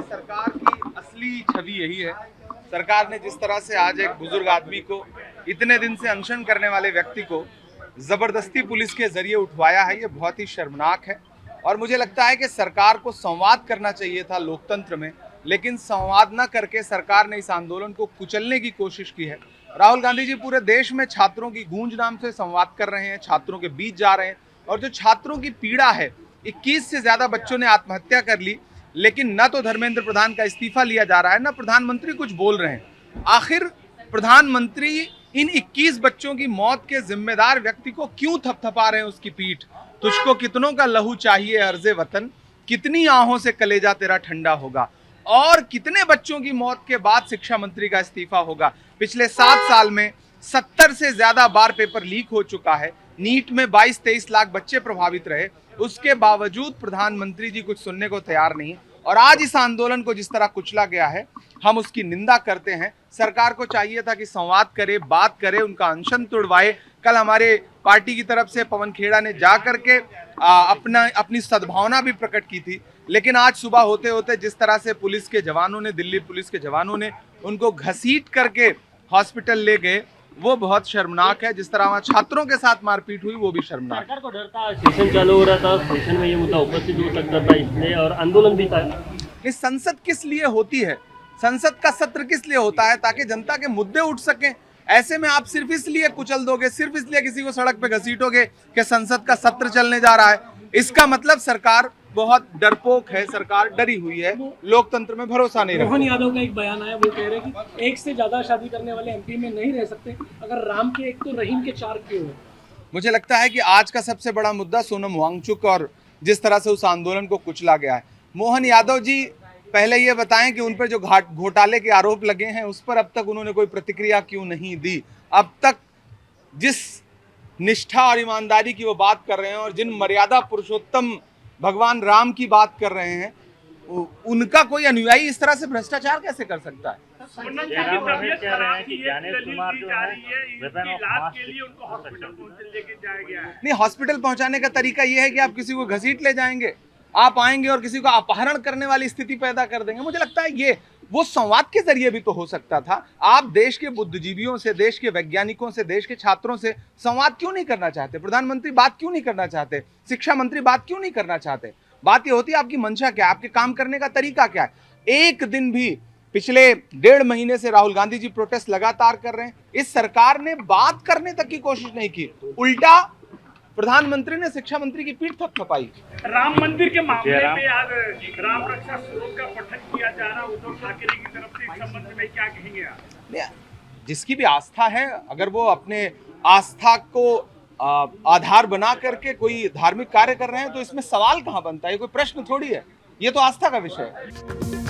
सरकार की असली छवि यही है। सरकार ने जिस तरह से आज एक बुजुर्ग आदमी को, इतने दिन से अनशन करने वाले व्यक्ति को जबरदस्ती पुलिस के जरिए उठवाया है, ये बहुत ही शर्मनाक है। और मुझे लगता है कि सरकार को संवाद करना चाहिए था लोकतंत्र में, लेकिन संवाद न करके सरकार ने इस आंदोलन को कुचलने की कोशिश की है। राहुल गांधी जी पूरे देश में छात्रों की गूंज नाम से संवाद कर रहे हैं, छात्रों के बीच जा रहे हैं, और जो छात्रों की पीड़ा है, 21 से ज्यादा बच्चों ने आत्महत्या कर ली, लेकिन न तो धर्मेंद्र प्रधान का इस्तीफा लिया जा रहा है, न प्रधानमंत्री कुछ बोल रहे हैं। आखिर प्रधानमंत्री इन 21 बच्चों की मौत के जिम्मेदार व्यक्ति को क्यों थपथपा रहे हैं उसकी पीठ? तुझको कितनों का लहू चाहिए अर्ज़े वतन, कितनी आहों से कलेजा तेरा ठंडा होगा, और कितने बच्चों की मौत के बाद शिक्षा मंत्री का इस्तीफा होगा? पिछले 7 साल में 70 से ज्यादा बार पेपर लीक हो चुका है। नीट में 22-23 लाख बच्चे प्रभावित रहे, उसके बावजूद प्रधानमंत्री जी कुछ सुनने को तैयार नहीं। और आज इस आंदोलन को जिस तरह कुचला गया है, हम उसकी निंदा करते हैं। सरकार को चाहिए था कि संवाद करे, बात करे, उनका अनशन तुड़वाए। कल हमारे पार्टी की तरफ से पवन खेड़ा ने जा करके अपनी सद्भावना भी प्रकट की थी, लेकिन आज सुबह होते होते जिस तरह से पुलिस के जवानों ने, दिल्ली पुलिस के जवानों ने उनको घसीट करके हॉस्पिटल ले गए, वो बहुत शर्मनाक है। जिस तरह वहाँ छात्रों के साथ मारपीट हुई, वो भी शर्मनाक। सरकार को डर था, सेशन चालू हो रहा था, सेशन में ये मुद्दा उपस्थित हो सकता था इसलिए, और आंदोलन भी था। ये संसद किस लिए होती है? संसद का सत्र किस लिए होता है? ताकि जनता के मुद्दे उठ सकें। ऐसे में आप सिर्फ इसलिए कुचल दोगे, सिर्फ इसलिए किसी को सड़क पे घसीटोगे कि संसद का सत्र चलने जा रहा है, इसका मतलब सरकार बहुत डरपोक है, सरकार डरी हुई है, लोकतंत्र में भरोसा नहीं रखती। मोहन यादव का एक बयान आया, वो कह रहे हैं कि एक से ज्यादा शादी करने वाले एमपी में नहीं रह सकते, अगर राम के एक तो रहीम के 4 क्यों है? मुझे लगता है कि आज का सबसे बड़ा मुद्दा सोनम वांगचुक और जिस तरह से उस आंदोलन को कुचला गया है। मोहन यादव जी पहले ये बताएं कि उन पर जो घोटाले के आरोप लगे हैं, उस पर अब तक उन्होंने कोई प्रतिक्रिया क्यों नहीं दी? अब तक जिस निष्ठा और ईमानदारी की वो बात कर रहे हैं और जिन मर्यादा पुरुषोत्तम भगवान राम की बात कर रहे हैं, उनका कोई अनुयायी इस तरह से भ्रष्टाचार कैसे कर सकता है? नहीं, हॉस्पिटल पहुंचाने का तरीका ये है कि आप किसी को घसीट ले जाएंगे, आप आएंगे और किसी को अपहरण करने वाली स्थिति पैदा कर देंगे। मुझे लगता है ये वो संवाद के जरिए भी तो हो सकता था। आप देश के बुद्धिजीवियों से, देश के वैज्ञानिकों से, देश के छात्रों से संवाद क्यों नहीं करना चाहते? प्रधानमंत्री बात क्यों नहीं करना चाहते? शिक्षा मंत्री बात क्यों नहीं करना चाहते? बात ये होती है आपकी मंशा क्या है, आपके काम करने का तरीका क्या है। एक दिन भी पिछले 1.5 महीने से राहुल गांधी जी प्रोटेस्ट लगातार कर रहे हैं, इस सरकार ने बात करने तक की कोशिश नहीं की, उल्टा प्रधानमंत्री ने शिक्षा मंत्री की पीठ थपथपाई। राम मंदिर के मामले में आज राम रक्षा श्लोक का पठन किया जा रहा, उद्धव ठाकरे की तरफ से इस संबंध में क्या कहेंगे आप? जिसकी भी आस्था है, अगर वो अपने आस्था को आधार बना करके कोई धार्मिक कार्य कर रहे हैं, तो इसमें सवाल कहाँ बनता है? ये कोई प्रश्न थोड़ी है, ये तो आस्था का विषय है।